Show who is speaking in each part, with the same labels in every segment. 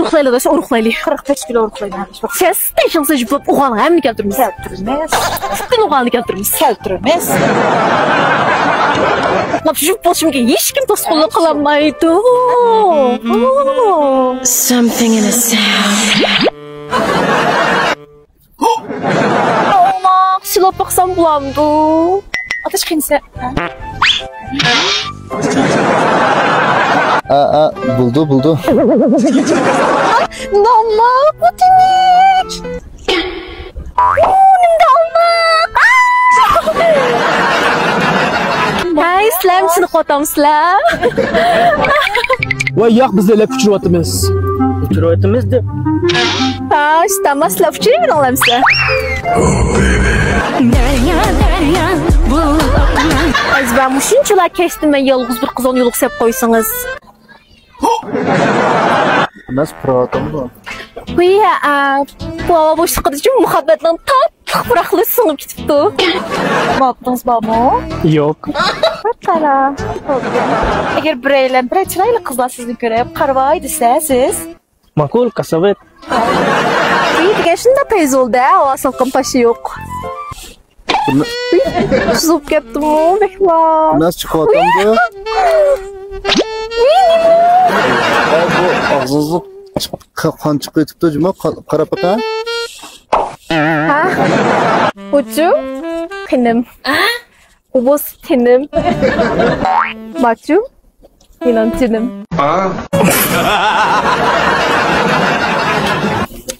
Speaker 1: Uruklayla da uruklayla. 45 kilo uruklayla. Sen station jıplap uğanı hem keltirmiş.
Speaker 2: Keltirmez.
Speaker 1: Sen uğanı keltirmiş.
Speaker 2: Keltirmez.
Speaker 1: Lap jıp bolşum ki hiç kim tosqulluq qılamaydı.
Speaker 3: Something in a sound.
Speaker 1: Allah, silap baxsam bulamdı. Ateş qinsə.
Speaker 4: Buldu.
Speaker 1: Damla, bu demek. Hay, sizlar mısın xotamsizlar?
Speaker 5: Voy yo'q, biz elab kuchiryapmiz. Kuchiryapmiz deb.
Speaker 1: Ha, istama sizlar kuchirib olamsizlar. Ben bu şunchalar kestim ben yolg'iz bir qiz onu yo'liq sep qo'ysangiz.
Speaker 4: Nasıl provatam bu?
Speaker 1: Voy, bu hava bo'shliqida uchun muhabbatning tatliq puraqli singib ketibdi. Bo'ptiniz bormi?
Speaker 5: Yo'q.
Speaker 1: Qara.
Speaker 2: Agar bir aylantirib chiroyli qizlar sizni ko'rib qarvoy desa siz
Speaker 5: Ma'qul, qasavat.
Speaker 1: Degan shunda tez bo'ldi, havo salqin pashi yo'q. Suzib ketdimi, beklar?
Speaker 4: Nasıl çıkıvatam bu? Bu ağzınızda kan çıkıp etipti cuma qarab baqa.
Speaker 1: Ha? Ucu? Tenim. Ubus tenim. Baju? Inan tenim.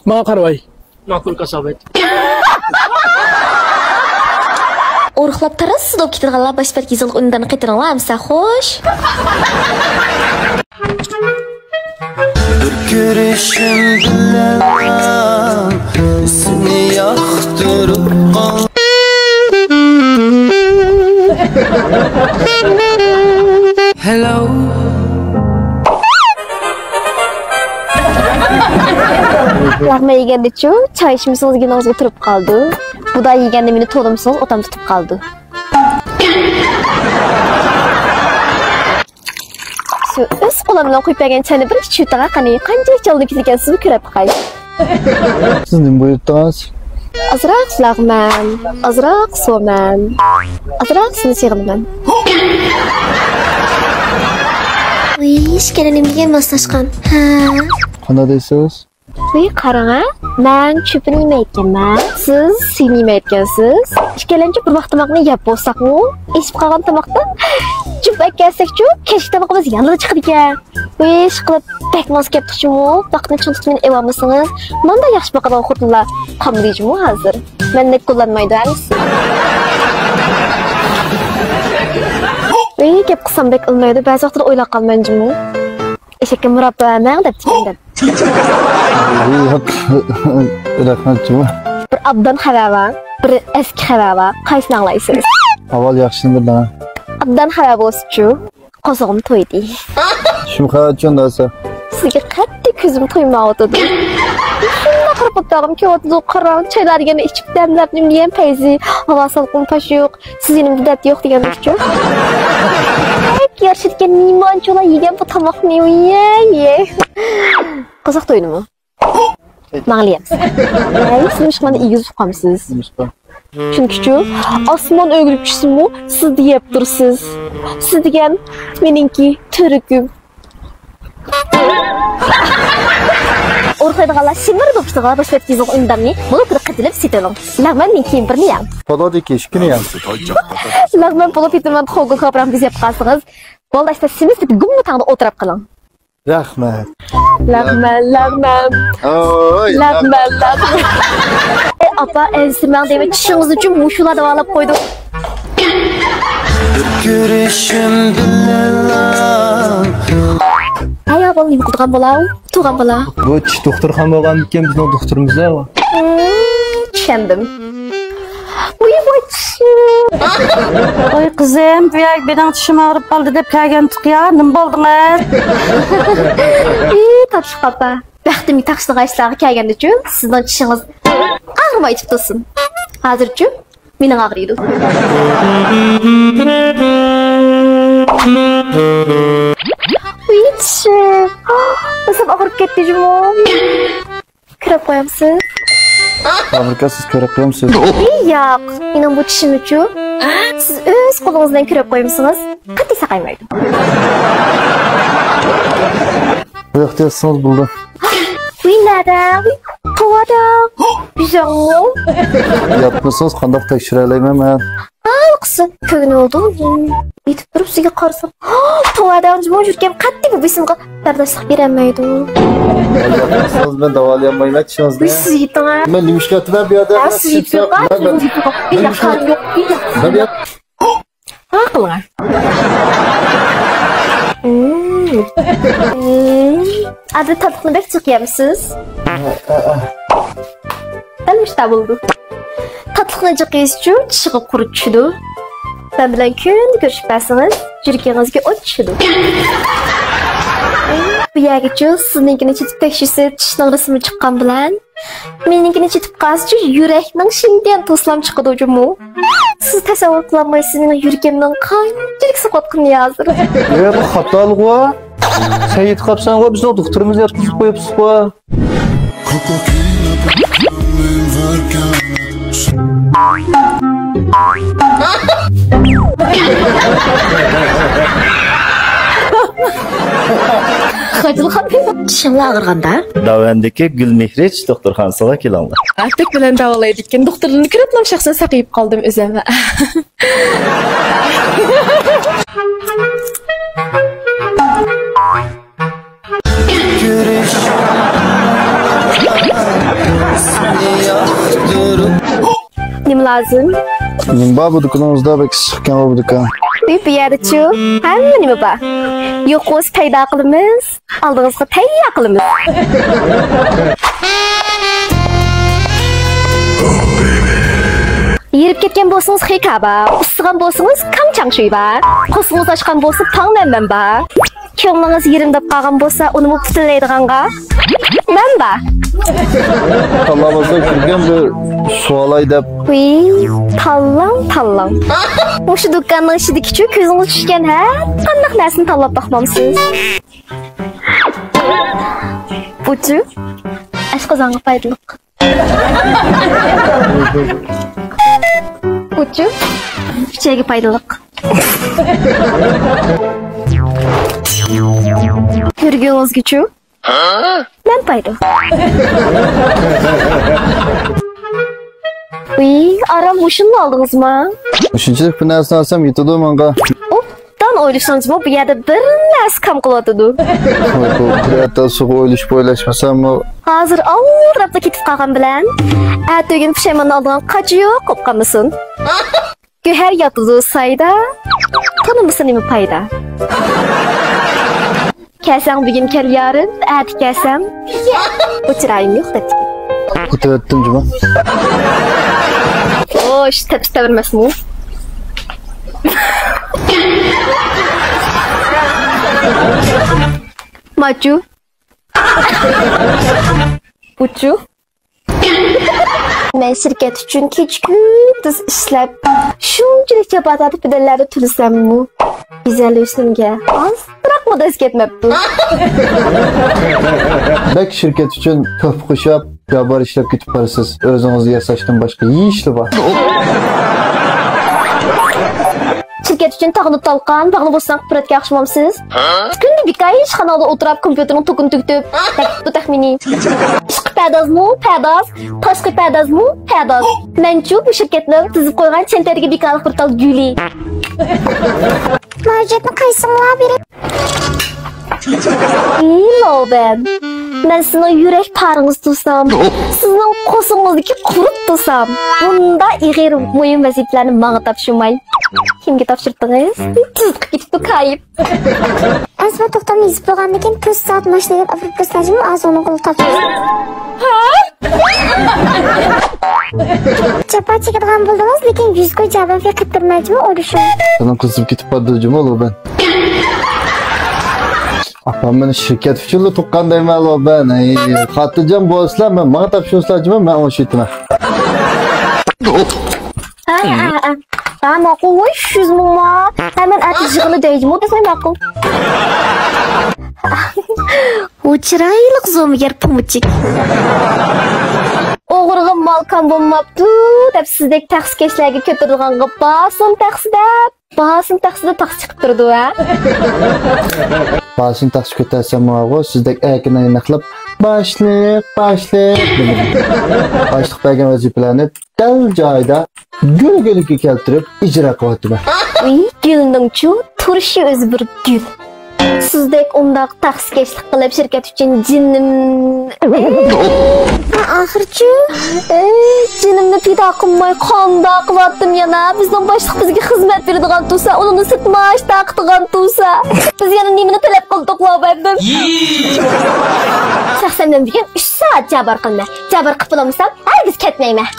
Speaker 5: Ma'a qarvoy. Ma'qul, qasavat.
Speaker 3: Uruqlab tarasız olub ketirganlar başpat gizil undan qaytaringlarmisa, xo'sh?
Speaker 6: Bir görüşüm bilen seni yaktırıp kal. Hello.
Speaker 1: Laqma yeganda-chu, choy ichmasangiz o'zgingiz o'tirib qoldi. Bu da yeganda meni to'g'rimsangiz otam tutib qoldi. Shu o'z qo'lim bilan quyib bergan chayni bir ichib o'taga qani, qancha chaldi ketgansizni ko'rib qo'y.
Speaker 4: Siz nima buyurdingiz?
Speaker 1: Azroq lag'man, azroq suvman, azroq sizni sevgiman.
Speaker 3: Uy, ishkana nimaga moslashgan? Ha.
Speaker 4: Qana deysiz?
Speaker 1: Voy qarang-a, men cho'pini yemayotganman, siz suyni yemayotgansiz. Ikkalanchi bir vaqt tomoqni yeb bo'lsak-ku, eshib qolgan tomoqdan chup akkasak-chu, kechki tomoqimiz yanada chiqdi ekan. Voy, ish qilib bekmos ketdik-chu, vaqtni ching tutmay evamosingiz. Menda yaxshi boqadan xotinlar qamdiymi hozir? Mendek qo'llanmaydi-siz. Voy, gap qilsam-bek ilmaydi, ba'zi vaqtda o'ylab qolmanjimi? Eşekka murabbaman deb tikandam.
Speaker 4: Yo'q. Rahmatchi.
Speaker 1: Bir abdan xaraba, bir eski xaraba. Qaysini anglaysiz?
Speaker 4: Avval yaxshini bilaman.
Speaker 1: Abdan xaraba bo'lsa-chu, qozig'im to'ydi.
Speaker 4: Shu uchun dasa.
Speaker 1: Sizga qattiq ko'zim to'ymayotdi. Shunda qarab o'tirdim, kelyapti, qarang, chaylarigani ichib damlab nimgan payzi, havo salqin pash yo'q, sizning muddat yo'q degandek-chu. Yarışırken limoncholar yegan bu tomoqni ye. Qiziq to'ydimi? Ma'liyat. Siz shundan egizib qolmisiz. Chunki-chu, osmon o'g'ilib tushsinmi, siz deyib tursiz. Siz degan meningki to'rikim. O'rtaydiganlar shimir bo'ptiga boshqa tizim undamni, buni kirib qatilib setalim. Lag'manning kiyimini ham.
Speaker 4: Pododiki ishkini ham.
Speaker 1: Lag'man bo'lib ketaman, xo'ga ko'pram biz yeb qolsangiz, bo'lda işte simiz deb gumma tag'da o'tirib qoling.
Speaker 4: Rahmat.
Speaker 1: Lag'man.
Speaker 4: Oy.
Speaker 1: Lag'man. Apa, ensimang deb tishingiz uchun mushular davolab qo'ydim.
Speaker 6: Bir görüşüm bilen.
Speaker 1: Ayo, bola nima qilgan bola? Tug'an bola.
Speaker 5: Bu tish doktorxona bo'lgan ekan, bizning doktorimiz-a.
Speaker 1: Tushundim.
Speaker 2: Oy qizim, bu yak benim tishim ağrıp qaldi deb kelgandik ya. Nima bo'ldingiz?
Speaker 1: Tatlı papa. Baxtimga taqishliq ishlarga kelganda-chu, sizning tishingiz ağrımay tursin. Hozirchu mening ağrıydı. Tishim. Biz ağrıp ketdi jumo. Kirib qo'yamsiz?
Speaker 4: Fabrika siz ko'rib qo'yamsiz.
Speaker 1: Yo'q, mening bu tishim uchun. Siz o'z qo'lingizdan kirib qo'yamsiz. Qat'iy saqaymaydi.
Speaker 4: Bu yoqda yotsangiz bo'ldi.
Speaker 1: Nada? Quvada. Bizangmi?
Speaker 4: Yotmasangiz qandoq tekshira olayman men?
Speaker 1: Qizim, ko'ngli oldu. Yetib turib sizga qarasam, quvada jumo yurgan qat'iy bu besimga bardashlik berolmaydi.
Speaker 4: Siz men davolayolmayman tishingizni.
Speaker 1: Siz yeting.
Speaker 4: Men nima ishga yotibman bu yerda?
Speaker 1: Siz yeting.
Speaker 4: Ben yap.
Speaker 1: Aqlar. Adı tatlıkını bek çıkıyamsız. Elmiş de buldu. Tatlıkını çıkıyız için çıkıp kurup düşüdü. Ben bilen kün görüşüp basınız, jürgenizge ot düşüdü. Bu yerge için sizninkini çitip tekşisi tişinin resmi çıkan bilen, meninkini çitip qaz için yüreknin şimdiden toslam çıkıdı ucumu. Siz tasavvur kılamayısınız mening yuragimning qanchalik saqotqini yazır.
Speaker 4: Bu xatolik o. Sen yetib qolibsan o, bizni doktorimizni yotqizib qo'yibsiz o.
Speaker 3: Tishimni og'riganda?
Speaker 7: Davandagi Gulmehrich doktorxonasiga kelinglar.
Speaker 8: Artık bilen davolaydi ekan. Doktorlarni ko'rib, shaxsan saqayib qoldim o'zim.
Speaker 1: Nima lazım?
Speaker 4: Nima bu do'konimizda bek chiqqan bu do'kon.
Speaker 1: Bu yerda-chi hamma nima bor. Yo'q o'z paydo qilamiz, oldingizga tayyor qilamiz. Yirib ketgan bo'lsangiz xikaba, issigan bo'lsangiz kamchangshi bor. Qo'singiz ochgan bo'lsa tongmanman bor. Ko'nglingiz yerim deb qolgan bo'lsa, uni butunlaydiganga men bor.
Speaker 4: Tallamazda kirgan bir suolay deb.
Speaker 1: Tallam. O'sha do'konning ichidagi-chi ko'zingiz tushgan ha? Qanday narsani tanlab baxmamsiz? Buchi? Ashqozonga foydali. Buchi? Ichagi foydali. Yurganingizga-chi? Men foydali. Aram boşunu aldınız mı?
Speaker 4: Shunchalik bir narsani olsam yetadi menga.
Speaker 1: Obdan o'ylasangizmi, bu yerda bir narsa kam qiladi.
Speaker 4: Bu yerda suv o'ylashmasam-mi?
Speaker 1: Hozir aldirabda ketib qolgan bilan, ertaga pushaymon oldigan qachi yo'q qolib qolmasin. Go'har yotdi sayda, tanimisa nima foyda? Kelsang bugun kel yarın, erta kelsam, bu chirayim yo'q debdi.
Speaker 4: O'tayotdim juma.
Speaker 1: Oş, tepsite vermezsin mi? Macu. Bucu. Men şirket uchun kech-kunduz ishlab, shunchalik chapatatib bedellarni to'lasammi? Güzelleşimga ozroq modas ketmabdi.
Speaker 4: Bek shirket uchun ko'p qo'shib, gabar ishlab ketib qolasiz. O'zingizni yasashdan boshqa ishlar bor.
Speaker 1: Şirket için tağını talqan, bağlı bolsan qıpıratga yaxshimamsiz? Kunni bikay ishxonada o'tirib kompyuterning tokini tugtib, takibdi taxminiy. Ishqi pardozmi? Pardoz. Tashqi pardozmi? Pardoz. Menchu bu shirkatning tizib qo'ygan senteriga bikalik portal Juli. Mavjudni qaysimga berib? Loben. Ben sizin yürek paranızı tutsam, sizin qo'singizniki qurib tutsam, bunda ig'ir muhim vazifalarni menga topshirmay, kimga topshirdingiz? Tizib ketibdi kayıp.
Speaker 9: Asma to'xtamni yezib bo'lgandan keyin 4 soat mashinada olib tashlashimni azoni qilib topshirdim. Chapa chekadigan bo'ldingiz, lekin yuzga javob qaytarmaychimi o'ylashim.
Speaker 4: Sizning qizib ketib qoldi jumol ben. Apamın şirket füçüllü tukkan deymeli o ben. Xatirjam bo'lsizlar, men menga topshirsalar, men o'sha aytaman.
Speaker 1: ma'qul voy 300 ming ma. Hemen artık yig'ini deyjimi desam ma'qul.
Speaker 3: U chiroyli zo'migar pumuchik.
Speaker 1: O'g'irg'im malkam bo'lmabdi deb sizdek taxsikashlarga ko'tarilganga bosim taxsida taxsi chiqib turdi va.
Speaker 4: Bosim taxsi ko'tarsam o'g'il sizdek akini aniqlab başliq. Başliq bergan vazifalarni dal joyida gul-gulga keltirib ijro qilyapti.
Speaker 1: Gulning-chu turishi o'zi bir gul. Sizdek undaq taxsikashlik qilib shirkat uchun Axirchi, jinimni pido qilmay qonda qilyaptim yana. Bizning boshliq bizga xizmat beradigan tursa, uni sitmash taqdigan tursa, biz yana nimani talab qildik lo'badim. Shaxsan men bugun 3 soat jabr qilma. Jabr qilib bo'lmasam, hargiz ketmayman.